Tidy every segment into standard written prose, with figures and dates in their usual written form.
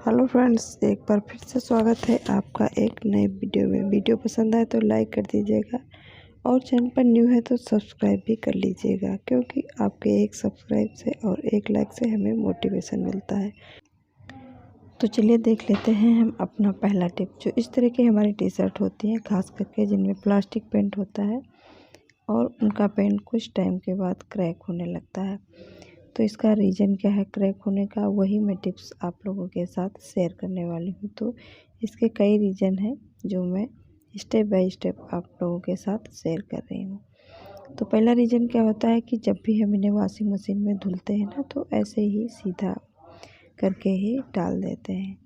Hello friends, एक बार फिर से स्वागत है आपका एक नए वीडियो में। वीडियो पसंद आए तो लाइक कर दीजिएगा और चैनल पर न्यू है तो सब्सक्राइब भी कर लीजिएगा, क्योंकि आपके एक सब्सक्राइब से और एक लाइक से हमें मोटिवेशन मिलता है। तो चलिए देख लेते हैं हम अपना पहला टिप। जो इस तरह की हमारी टी शर्ट होती हैं, खास करके जिनमें प्लास्टिक पेंट होता है और उनका पेंट कुछ टाइम के बाद क्रैक होने लगता है। तो इसका रीज़न क्या है क्रैक होने का, वही मैं टिप्स आप लोगों के साथ शेयर करने वाली हूँ। तो इसके कई रीज़न हैं जो मैं स्टेप बाय स्टेप आप लोगों के साथ शेयर कर रही हूँ। तो पहला रीज़न क्या होता है कि जब भी हम इन्हें वॉशिंग मशीन में धुलते हैं ना, तो ऐसे ही सीधा करके ही डाल देते हैं।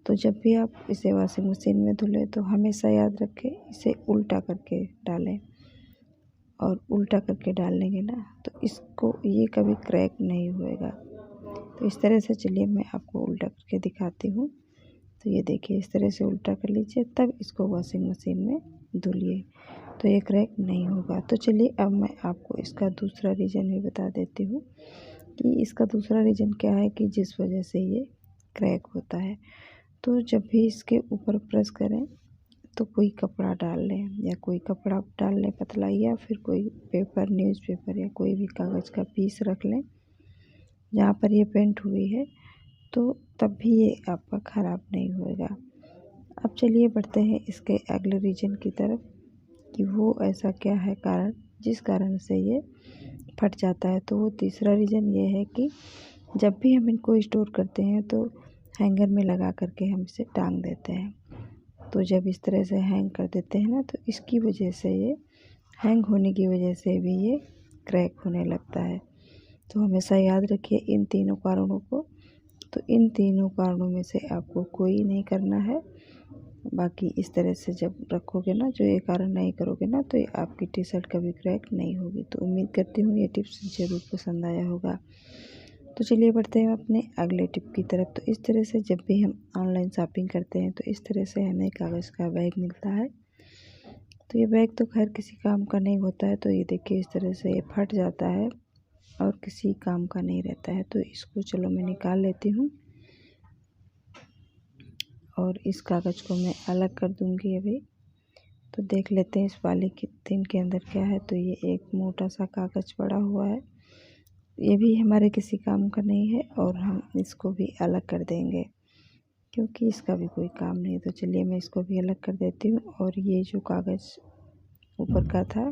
तो जब भी आप इसे वॉशिंग मशीन में धुलें तो हमेशा याद रखें, इसे उल्टा करके डालें। और उल्टा करके डाल लेंगे ना तो इसको ये कभी क्रैक नहीं होएगा। तो इस तरह से चलिए मैं आपको उल्टा करके दिखाती हूँ। तो ये देखिए, इस तरह से उल्टा कर लीजिए, तब इसको वॉशिंग मशीन में धुलिए तो ये क्रैक नहीं होगा। तो चलिए अब मैं आपको इसका दूसरा रीज़न भी बता देती हूँ कि इसका दूसरा रीज़न क्या है कि जिस वजह से ये क्रैक होता है। तो जब भी इसके ऊपर प्रेस करें तो कोई कपड़ा डाल लें, या कोई कपड़ा डाल लें पतला, या फिर कोई पेपर, न्यूज़पेपर या कोई भी कागज़ का पीस रख लें जहाँ पर ये पेंट हुई है, तो तब भी ये आपका ख़राब नहीं होएगा। अब चलिए बढ़ते हैं इसके अगले रीज़न की तरफ कि वो ऐसा क्या है कारण जिस कारण से ये फट जाता है। तो वो तीसरा रीज़न ये है कि जब भी हम इनको स्टोर करते हैं तो हैंगर में लगा करके हम इसे टांग देते हैं। तो जब इस तरह से हैंग कर देते हैं ना, तो इसकी वजह से ये हैंग होने की वजह से भी ये क्रैक होने लगता है। तो हमेशा याद रखिए इन तीनों कारणों को। तो इन तीनों कारणों में से आपको कोई नहीं करना है। बाकी इस तरह से जब रखोगे ना, जो ये कारण नहीं करोगे ना, तो ये आपकी टी शर्ट कभी क्रैक नहीं होगी। तो उम्मीद करती हूँ ये टिप्स ज़रूर पसंद आया होगा। तो चलिए बढ़ते हैं अपने अगले टिप की तरफ। तो इस तरह से जब भी हम ऑनलाइन शॉपिंग करते हैं तो इस तरह से हमें कागज़ का बैग मिलता है। तो ये बैग तो खैर किसी काम का नहीं होता है। तो ये देखिए, इस तरह से ये फट जाता है और किसी काम का नहीं रहता है। तो इसको चलो मैं निकाल लेती हूँ और इस कागज़ को मैं अलग कर दूँगी अभी। तो देख लेते हैं इस पॉलीथीन के अंदर क्या है। तो ये एक मोटा सा कागज़ पड़ा हुआ है, ये भी हमारे किसी काम का नहीं है और हम इसको भी अलग कर देंगे क्योंकि इसका भी कोई काम नहीं है। तो चलिए मैं इसको भी अलग कर देती हूँ। और ये जो कागज़ ऊपर का था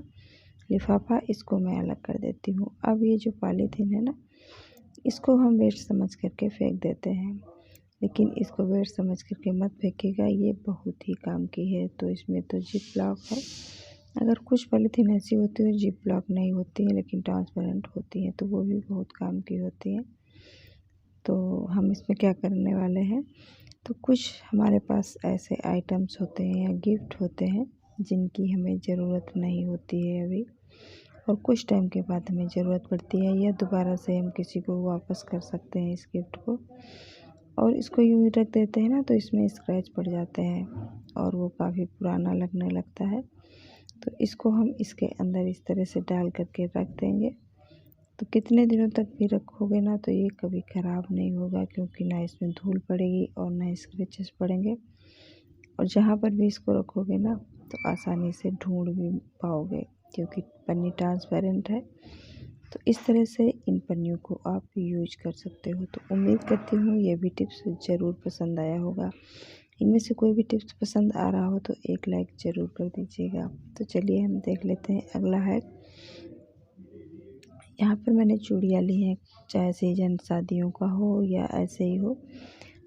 लिफाफा, इसको मैं अलग कर देती हूँ। अब ये जो पॉलीथीन है ना, इसको हम वेस्ट समझ करके फेंक देते हैं, लेकिन इसको वेस्ट समझ करके मत फेंकिएगा, ये बहुत ही काम की है। तो इसमें तो जिप लॉक है। अगर कुछ पॉलीथीन ऐसी होती है जिप लॉक नहीं होती है लेकिन ट्रांसपेरेंट होती हैं, तो वो भी बहुत काम की होती हैं। तो हम इसमें क्या करने वाले हैं, तो कुछ हमारे पास ऐसे आइटम्स होते हैं या गिफ्ट होते हैं जिनकी हमें ज़रूरत नहीं होती है अभी, और कुछ टाइम के बाद हमें ज़रूरत पड़ती है, या दोबारा से हम किसी को वापस कर सकते हैं इस गिफ्ट को। और इसको यूँ ही रख देते हैं ना, तो इसमें स्क्रैच पड़ जाते हैं और वो काफ़ी पुराना लगने लगता है। तो इसको हम इसके अंदर इस तरह से डाल करके रख देंगे। तो कितने दिनों तक भी रखोगे ना, तो ये कभी ख़राब नहीं होगा, क्योंकि ना इसमें धूल पड़ेगी और ना स्क्रैचेस पड़ेंगे। और जहाँ पर भी इसको रखोगे ना, तो आसानी से ढूंढ भी पाओगे, क्योंकि पन्नी ट्रांसपेरेंट है। तो इस तरह से इन पन्नियों को आप यूज कर सकते हो। तो उम्मीद करती हूँ ये भी टिप्स ज़रूर पसंद आया होगा। इनमें से कोई भी टिप्स पसंद आ रहा हो तो एक लाइक ज़रूर कर दीजिएगा। तो चलिए हम देख लेते हैं अगला है। यहाँ पर मैंने चूड़ियाँ ली हैं, चाहे सीजन शादियों का हो या ऐसे ही हो,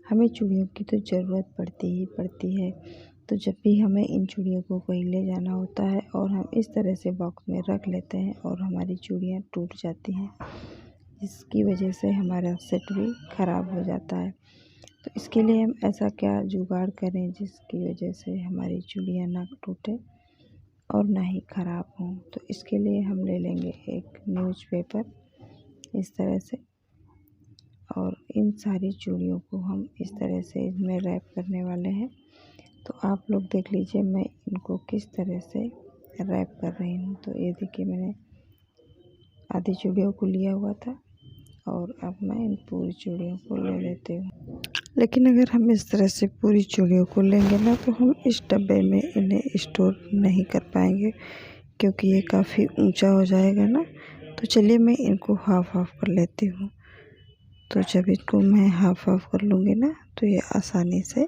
हमें चूड़ियों की तो ज़रूरत पड़ती ही पड़ती है। तो जब भी हमें इन चूड़ियों को कहीं ले जाना होता है और हम इस तरह से बॉक्स में रख लेते हैं और हमारी चूड़ियाँ टूट जाती हैं, जिसकी वजह से हमारा सेट भी ख़राब हो जाता है। तो इसके लिए हम ऐसा क्या जुगाड़ करें जिसकी वजह से हमारी चूड़ियाँ ना टूटे और ना ही ख़राब हों। तो इसके लिए हम ले लेंगे एक न्यूज़पेपर इस तरह से, और इन सारी चूड़ियों को हम इस तरह से इसमें रैप करने वाले हैं। तो आप लोग देख लीजिए मैं इनको किस तरह से रैप कर रही हूँ। तो ये देखिए, मैंने आधी चूड़ियों को लिया हुआ था और अब मैं इन पूरी चूड़ियों को ले लेती हूँ। लेकिन अगर हम इस तरह से पूरी चूड़ियों को लेंगे ना तो हम इस डब्बे में इन्हें स्टोर नहीं कर पाएंगे, क्योंकि ये काफ़ी ऊंचा हो जाएगा ना। तो चलिए मैं इनको हाफ हाफ कर लेती हूँ। तो जब इनको मैं हाफ हाफ कर लूँगी ना तो ये आसानी से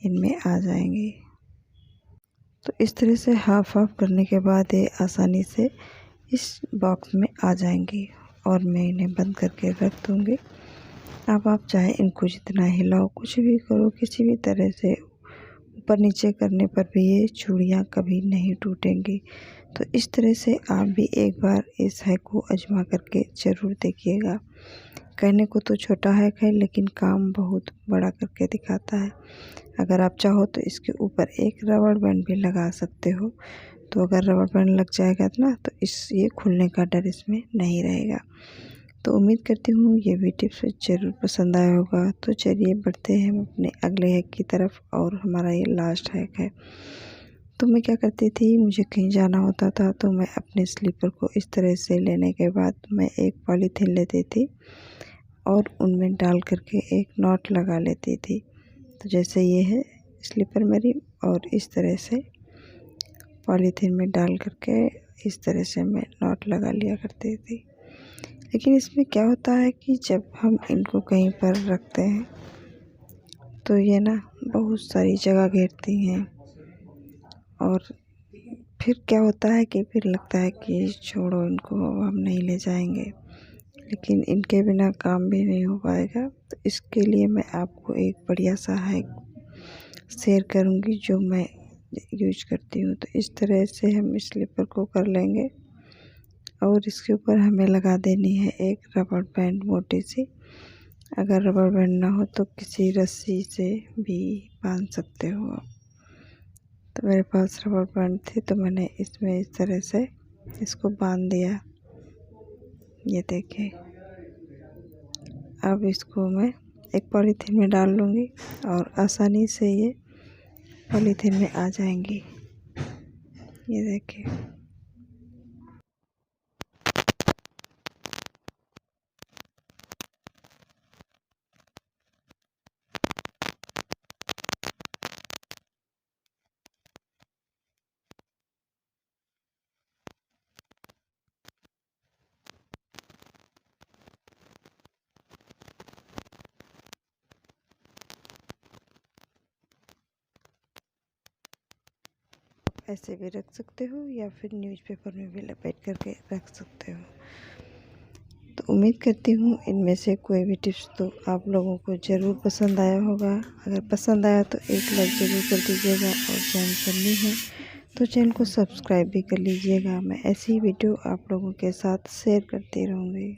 इनमें आ जाएंगे। तो इस तरह से हाफ हाफ करने के बाद ये आसानी से इस बॉक्स में आ जाएंगी और मैं इन्हें बंद करके रख दूँगी। अब आप चाहे इनको जितना हिलाओ, कुछ भी करो, किसी भी तरह से ऊपर नीचे करने पर भी ये चूड़ियाँ कभी नहीं टूटेंगी। तो इस तरह से आप भी एक बार इस हैक को आजमा करके ज़रूर देखिएगा। कहने को तो छोटा हैक है लेकिन काम बहुत बड़ा करके दिखाता है। अगर आप चाहो तो इसके ऊपर एक रबड़ बैंड भी लगा सकते हो। तो अगर रबड़ बैंड लग जाएगा ना तो ये खुलने का डर इसमें नहीं रहेगा। तो उम्मीद करती हूँ ये भी टिप्स ज़रूर पसंद आया होगा। तो चलिए बढ़ते हैं हम अपने अगले हैक की तरफ, और हमारा ये लास्ट हैक है। तो मैं क्या करती थी, मुझे कहीं जाना होता था तो मैं अपने स्लीपर को इस तरह से लेने के बाद मैं एक पॉलीथीन लेती थी और उनमें डाल करके एक नॉट लगा लेती थी। तो जैसे ये है स्लीपर मेरी, और इस तरह से पॉलीथीन में डाल करके इस तरह से मैं नॉट लगा लिया करती थी। लेकिन इसमें क्या होता है कि जब हम इनको कहीं पर रखते हैं तो ये ना बहुत सारी जगह घेरती हैं, और फिर क्या होता है कि फिर लगता है कि छोड़ो इनको, हम नहीं ले जाएंगे, लेकिन इनके बिना काम भी नहीं हो पाएगा। तो इसके लिए मैं आपको एक बढ़िया सा हैक शेयर करूंगी जो मैं यूज करती हूँ। तो इस तरह से हम स्लीपर को कर लेंगे और इसके ऊपर हमें लगा देनी है एक रबड़ बैंड मोटी सी। अगर रबड़ बैंड ना हो तो किसी रस्सी से भी बांध सकते हो आप। तो मेरे पास रबड़ बैंड थी तो मैंने इसमें इस तरह से इसको बांध दिया। ये देखिए, अब इसको मैं एक पॉलीथीन में डाल लूँगी और आसानी से ये पॉलीथीन में आ जाएंगी। ये देखिए, ऐसे भी रख सकते हो या फिर न्यूज़पेपर में भी लपेट करके रख सकते हो। तो उम्मीद करती हूँ इनमें से कोई भी टिप्स तो आप लोगों को ज़रूर पसंद आया होगा। अगर पसंद आया तो एक लाइक ज़रूर कर दीजिएगा, और चैनल पर न्यू है तो चैनल को सब्सक्राइब भी कर लीजिएगा। मैं ऐसी ही वीडियो आप लोगों के साथ शेयर करती रहूँगी।